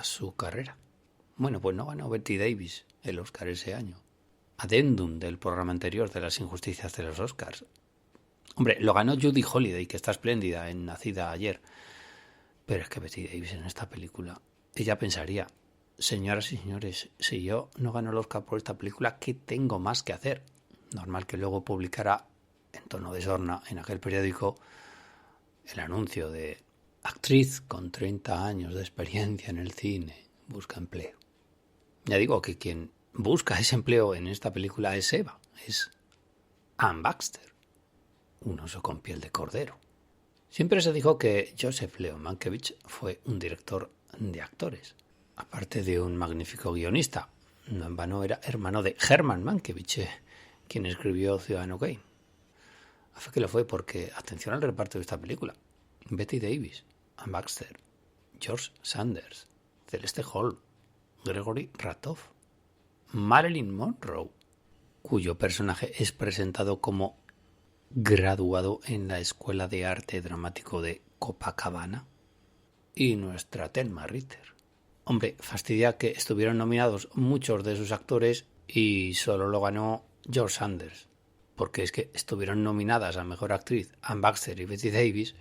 su carrera. Bueno, pues no ganó Bette Davis el Oscar ese año. Adendum del programa anterior de las injusticias de los Oscars. Hombre, lo ganó Judy Holliday, que está espléndida en Nacida ayer. Pero es que Bette Davis en esta película, ella pensaría, señoras y señores, si yo no gano el Oscar por esta película, ¿qué tengo más que hacer? Normal que luego publicara en tono de sorna en aquel periódico el anuncio de actriz con 30 años de experiencia en el cine, busca empleo. Ya digo que quien busca ese empleo en esta película es Eva, es Anne Baxter, un oso con piel de cordero. Siempre se dijo que Joseph Leo Mankiewicz fue un director de actores, aparte de un magnífico guionista. No en vano era hermano de Herman Mankiewicz, quien escribió Ciudadano Kane. A fe que lo fue porque, atención al reparto de esta película, Bette Davis, Anne Baxter, George Sanders, Celeste Holm, Gregory Ratoff, Marilyn Monroe, cuyo personaje es presentado como graduado en la Escuela de Arte Dramático de Copacabana, y nuestra Thelma Ritter. Hombre, fastidia que estuvieron nominados muchos de sus actores y solo lo ganó George Sanders, porque es que estuvieron nominadas a Mejor Actriz Anne Baxter y Bette Davis,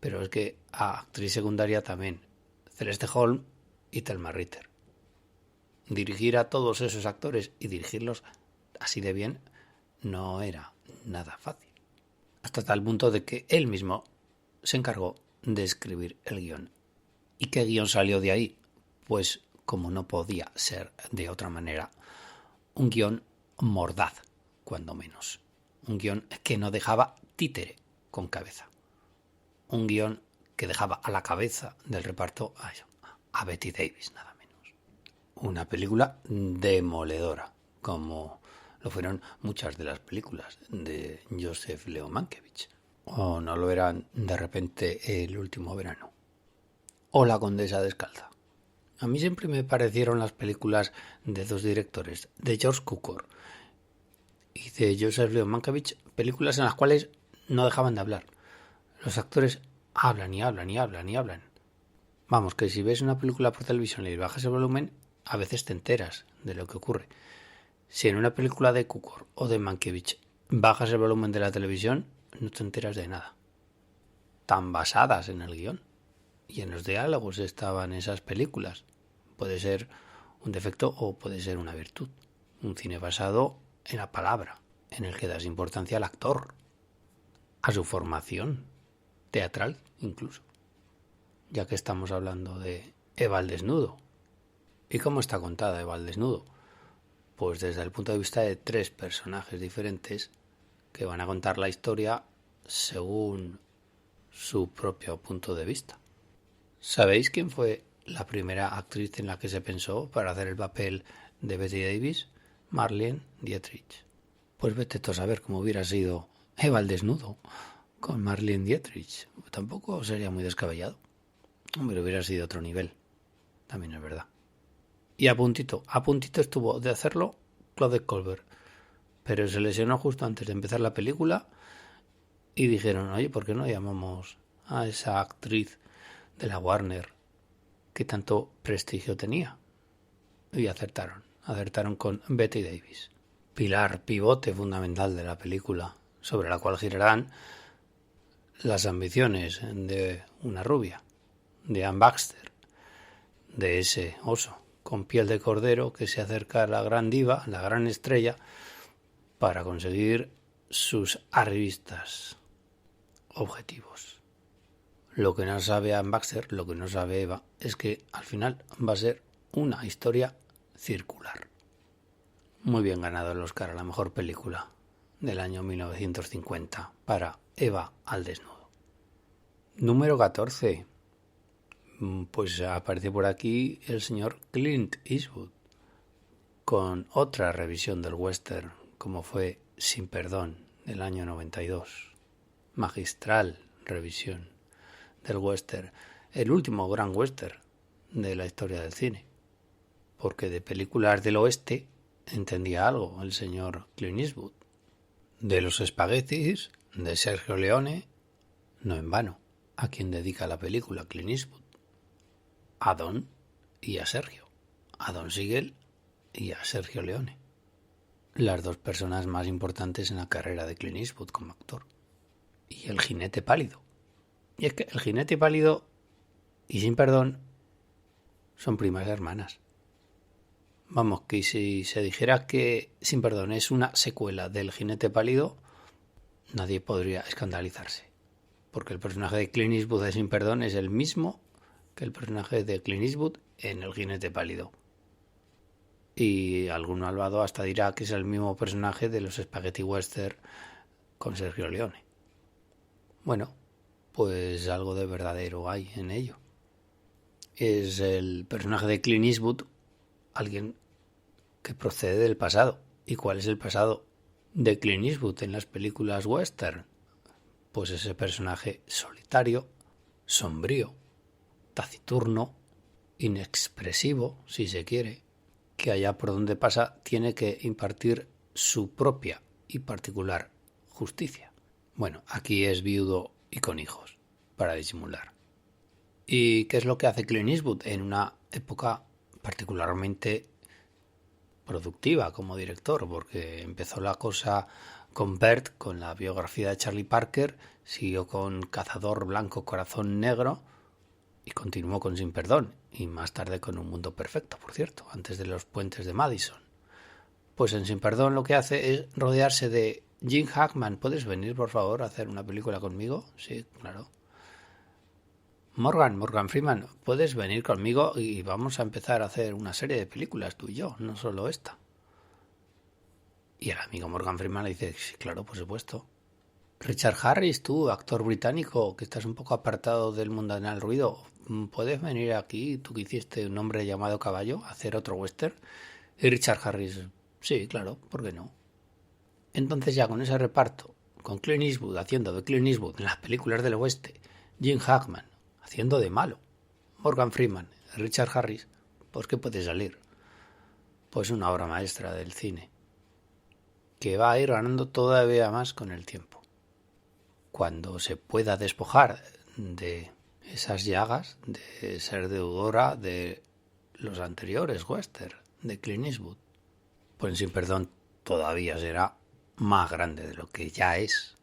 pero es que a Actriz Secundaria también Celeste Holm y Thelma Ritter. Dirigir a todos esos actores y dirigirlos así de bien no era nada fácil. Hasta tal punto de que él mismo se encargó de escribir el guión. ¿Y qué guión salió de ahí? Pues, como no podía ser de otra manera, un guión mordaz, cuando menos. Un guión que no dejaba títere con cabeza. Un guión que dejaba a la cabeza del reparto a Bette Davis, nada menos. Una película demoledora, como lo fueron muchas de las películas de Joseph Leo Mankiewicz. O no lo eran de repente El último verano. O La condesa descalza. A mí siempre me parecieron las películas de dos directores, de George Cukor y de Joseph Leo Mankiewicz, películas en las cuales no dejaban de hablar. Los actores hablan y hablan y hablan y hablan. Vamos, que si ves una película por televisión y le bajas el volumen, a veces te enteras de lo que ocurre. Si en una película de Cukor o de Mankiewicz bajas el volumen de la televisión, no te enteras de nada. Tan basadas en el guión y en los diálogos estaban esas películas. Puede ser un defecto o puede ser una virtud. Un cine basado en la palabra, en el que das importancia al actor, a su formación teatral incluso. Ya que estamos hablando de Eva al desnudo. ¿Y cómo está contada Eva al desnudo? Pues desde el punto de vista de tres personajes diferentes que van a contar la historia según su propio punto de vista. ¿Sabéis quién fue la primera actriz en la que se pensó para hacer el papel de Bette Davis? Marlene Dietrich. Pues vete tú a saber cómo hubiera sido Eva al desnudo con Marlene Dietrich. Tampoco sería muy descabellado. Hombre, hubiera sido otro nivel. También es verdad. Y a puntito estuvo de hacerlo Claudette Colbert. Pero se lesionó justo antes de empezar la película y dijeron, oye, ¿por qué no llamamos a esa actriz de la Warner que tanto prestigio tenía? Y acertaron con Bette Davis, pilar, pivote fundamental de la película, sobre la cual girarán las ambiciones de una rubia, de Anne Baxter, de ese oso con piel de cordero que se acerca a la gran diva, la gran estrella, para conseguir sus arribistas objetivos. Lo que no sabe Anne Baxter, lo que no sabe Eva, es que al final va a ser una historia circular. Muy bien ganado el Oscar a la mejor película del año 1950 para Eva al desnudo. Número 14. Pues aparece por aquí el señor Clint Eastwood con otra revisión del western, como fue Sin Perdón, del año 92. Magistral revisión del western, el último gran western de la historia del cine, porque de películas del oeste entendía algo el señor Clint Eastwood. De los espaguetis de Sergio Leone, no en vano, a quien dedica la película Clint Eastwood. A Don, y a Sergio, a Don Siegel y a Sergio Leone, las dos personas más importantes en la carrera de Clint Eastwood como actor. Y El jinete pálido. Y es que El jinete pálido y Sin perdón son primas hermanas. Vamos, que si se dijera que Sin perdón es una secuela del jinete pálido, nadie podría escandalizarse. Porque el personaje de Clint Eastwood de Sin perdón es el mismo que el personaje de Clint Eastwood en El jinete pálido. Y algún malvado hasta dirá que es el mismo personaje de los Spaghetti Western con Sergio Leone. Bueno, pues algo de verdadero hay en ello. Es el personaje de Clint Eastwood, alguien que procede del pasado. ¿Y cuál es el pasado de Clint Eastwood en las películas western? Pues ese personaje solitario, sombrío, taciturno, inexpresivo, si se quiere, que allá por donde pasa tiene que impartir su propia y particular justicia. Bueno, aquí es viudo y con hijos, para disimular. ¿Y qué es lo que hace Clint Eastwood en una época particularmente productiva como director? Porque empezó la cosa con Bert, con la biografía de Charlie Parker, siguió con Cazador Blanco Corazón Negro y continuó con Sin perdón, y más tarde con Un mundo perfecto, por cierto, antes de Los puentes de Madison. Pues en Sin perdón lo que hace es rodearse de Jim Hackman. ¿Puedes venir, por favor, a hacer una película conmigo? Sí, claro. Morgan Freeman, ¿puedes venir conmigo y vamos a empezar a hacer una serie de películas, tú y yo, no solo esta? Y el amigo Morgan Freeman le dice, sí, claro, por supuesto. Richard Harris, tú, actor británico, que estás un poco apartado del mundanal ruido, ¿puedes venir aquí, tú que hiciste Un hombre llamado Caballo, a hacer otro western? Y Richard Harris, sí, claro, ¿por qué no? Entonces ya con ese reparto, con Clint Eastwood haciendo de Clint Eastwood en las películas del oeste, Jim Hackman haciendo de malo, Morgan Freeman, Richard Harris, pues ¿qué puede salir? Pues una obra maestra del cine, que va a ir ganando todavía más con el tiempo. Cuando se pueda despojar de esas llagas, de ser deudora de los anteriores western de Clint Eastwood, pues Sin perdón todavía será más grande de lo que ya es.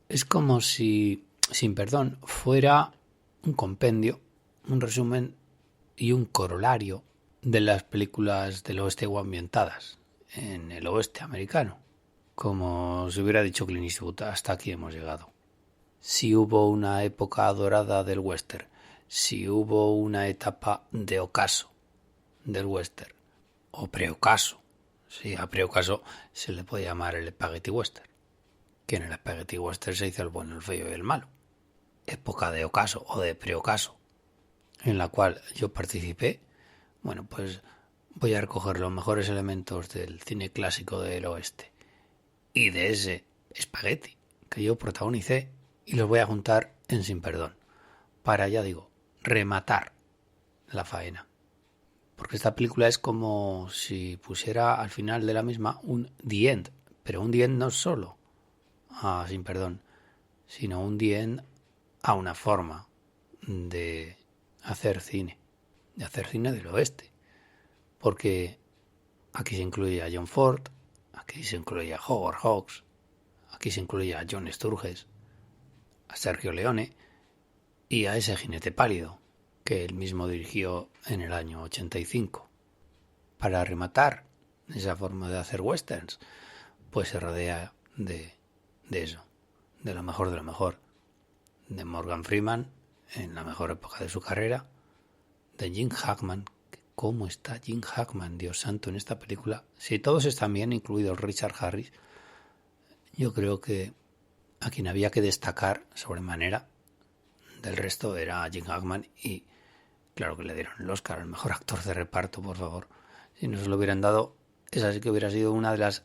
Es como si Sin perdón fuera un compendio, un resumen y un corolario de las películas del oeste o ambientadas en el oeste americano. Como se hubiera dicho Clint Eastwood, hasta aquí hemos llegado. Si hubo una época dorada del western, si hubo una etapa de ocaso del western, o preocaso, si a preocaso se le puede llamar el Spaghetti Western, que en el Spaghetti Western se hizo el bueno, el feo y el malo. Época de ocaso o de preocaso, en la cual yo participé, bueno, pues voy a recoger los mejores elementos del cine clásico del oeste y de ese espagueti que yo protagonicé y los voy a juntar en Sin perdón, para, ya digo, rematar la faena. Porque esta película es como si pusiera al final de la misma un The End, pero un The End no solo a Sin perdón, sino un The End a una forma de hacer cine del oeste. Porque aquí se incluye a John Ford, aquí se incluye a Howard Hawks, aquí se incluye a John Sturges, a Sergio Leone y a ese jinete pálido que él mismo dirigió en el año 85. Para rematar esa forma de hacer westerns, pues se rodea de eso, de lo mejor, de Morgan Freeman en la mejor época de su carrera, de Jim Hackman. ¿Cómo está Jim Hackman, Dios santo, en esta película? Si todos están bien, incluido Richard Harris, yo creo que a quien había que destacar sobremanera del resto era Jim Hackman, y claro que le dieron el Oscar al mejor actor de reparto, por favor. Si no se lo hubieran dado, esa sí que hubiera sido una de las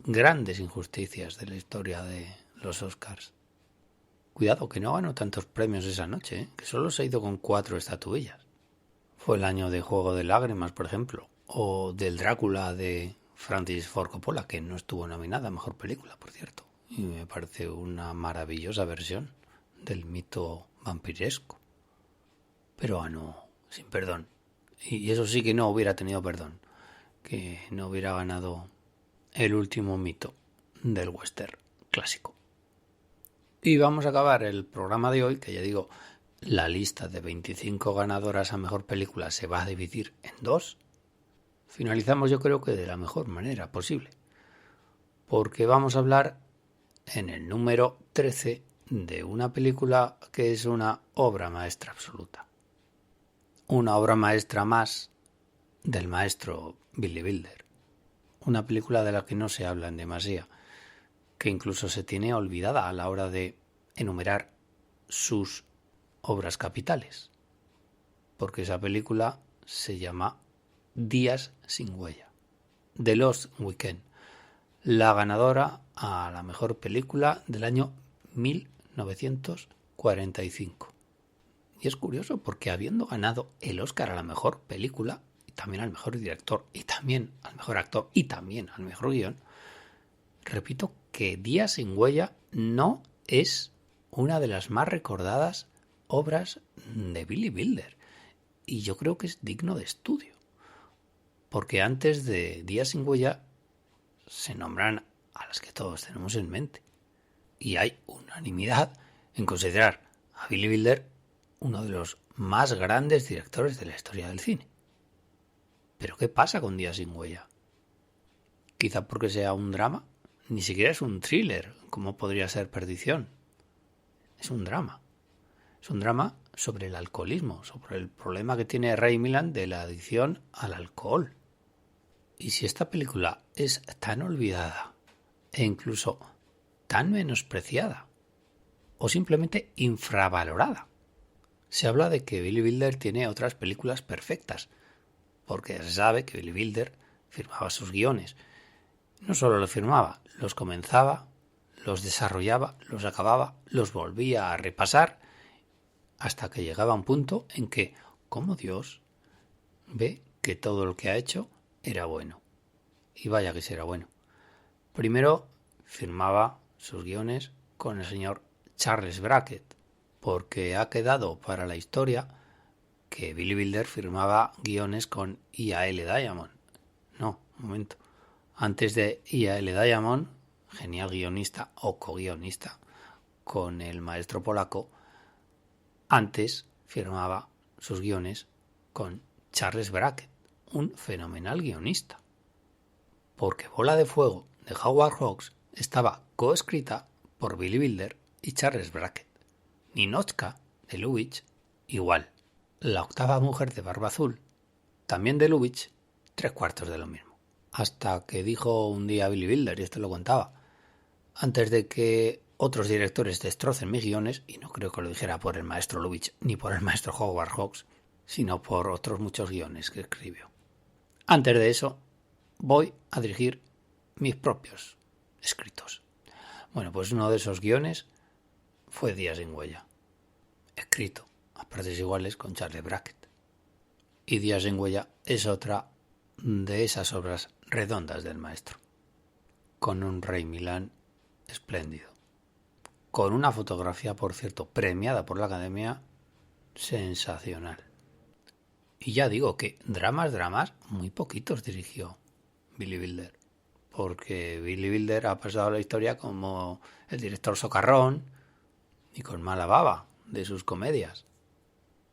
grandes injusticias de la historia de los Oscars. Cuidado, que no ganó tantos premios esa noche, que solo se ha ido con 4 estatuillas. Fue el año de Juego de Lágrimas, por ejemplo, o del Drácula de Francis Ford Coppola, que no estuvo nominada a mejor película, por cierto. Y me parece una maravillosa versión del mito vampiresco. Pero ganó Sin perdón. Y eso sí que no hubiera tenido perdón, que no hubiera ganado el último mito del western clásico. Y vamos a acabar el programa de hoy, que ya digo, la lista de 25 ganadoras a mejor película se va a dividir en dos. Finalizamos yo creo que de la mejor manera posible, porque vamos a hablar en el número 13 de una película que es una obra maestra absoluta. Una obra maestra más del maestro Billy Wilder. Una película de la que no se habla en demasía, que incluso se tiene olvidada a la hora de enumerar sus obras capitales, porque esa película se llama Días sin huella, The Lost Weekend, la ganadora a la mejor película del año 1945. Y es curioso porque habiendo ganado el Oscar a la mejor película, y también al mejor director, y también al mejor actor, y también al mejor guión, repito que Días sin huella no es una de las más recordadas obras de Billy Wilder. Y yo creo que es digno de estudio. Porque antes de Días sin huella se nombran a las que todos tenemos en mente. Y hay unanimidad en considerar a Billy Wilder uno de los más grandes directores de la historia del cine. ¿Pero qué pasa con Días sin huella? Quizá porque sea un drama. Ni siquiera es un thriller, como podría ser Perdición. Es un drama. Es un drama sobre el alcoholismo, sobre el problema que tiene Ray Milland de la adicción al alcohol. Y si esta película es tan olvidada e incluso tan menospreciada o simplemente infravalorada, se habla de que Billy Wilder tiene otras películas perfectas, porque se sabe que Billy Wilder firmaba sus guiones. No solo los firmaba, los comenzaba, los desarrollaba, los acababa, los volvía a repasar, hasta que llegaba a un punto en que, como Dios, ve que todo lo que ha hecho era bueno. Y vaya que será bueno. Primero firmaba sus guiones con el señor Charles Brackett, porque ha quedado para la historia que Billy Wilder firmaba guiones con I.A.L. Diamond. No, un momento. Antes de I.A.L. Diamond, genial guionista o co-guionista con el maestro polaco, antes firmaba sus guiones con Charles Brackett, un fenomenal guionista. Porque Bola de Fuego de Howard Hawks estaba coescrita por Billy Wilder y Charles Brackett. Ninotchka de Lubitsch, igual. La octava mujer de Barba Azul, también de Lubitsch, 3/4 de lo mismo. Hasta que dijo un día Billy Wilder, y esto lo contaba, antes de que otros directores destrocen mis guiones, y no creo que lo dijera por el maestro Lubitsch ni por el maestro Howard Hawks, sino por otros muchos guiones que escribió. Antes de eso, voy a dirigir mis propios escritos. Bueno, pues uno de esos guiones fue Días sin huella, escrito a partes iguales con Charles Brackett. Y Días sin huella es otra de esas obras redondas del maestro, con un Ray Milland espléndido, con una fotografía, por cierto, premiada por la Academia, sensacional. Y ya digo que dramas, muy poquitos dirigió Billy Wilder, porque Billy Wilder ha pasado a la historia como el director socarrón y con mala baba de sus comedias,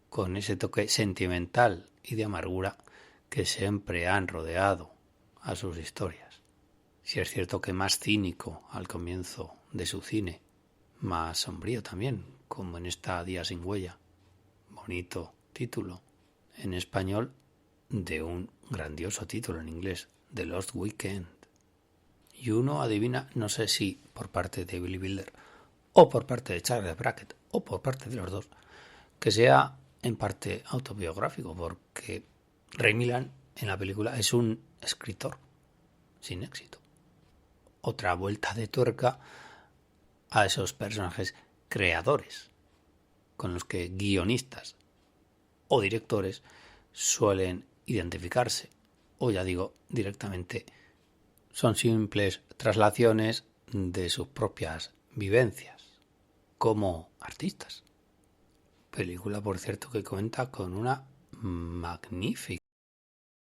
con ese toque sentimental y de amargura que siempre han rodeado a sus historias. Si es cierto que más cínico al comienzo de su cine, más sombrío también, como en esta Días sin huella, bonito título en español de un grandioso título en inglés, The Lost Weekend. Y uno adivina, no sé si por parte de Billy Wilder o por parte de Charles Brackett o por parte de los dos, que sea en parte autobiográfico, porque Ray Milland en la película es un escritor sin éxito. Otra vuelta de tuerca a esos personajes creadores con los que guionistas o directores suelen identificarse, o ya digo, directamente son simples traslaciones de sus propias vivencias como artistas. Película, por cierto, que cuenta con una magnífica.